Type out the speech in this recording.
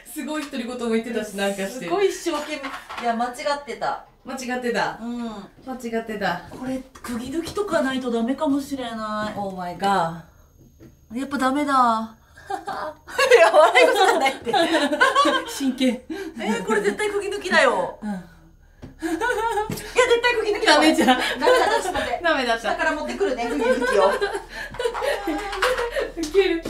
すごい独り言も言ってたし、なんかしてすごい一生懸命。いや、間違ってた。間違ってた。うん。間違ってた。これ、釘抜きとかないとダメかもしれない。オーマイガやっぱダメだ。いや、笑い事じゃないって。ー。真剣。これ絶対釘抜きだよ。うん。いや、絶対釘抜きだわ。ダメじゃん。ダメだった、ちょっと待って。ダメだった。下から持ってくるね、釘抜きを。ウケる。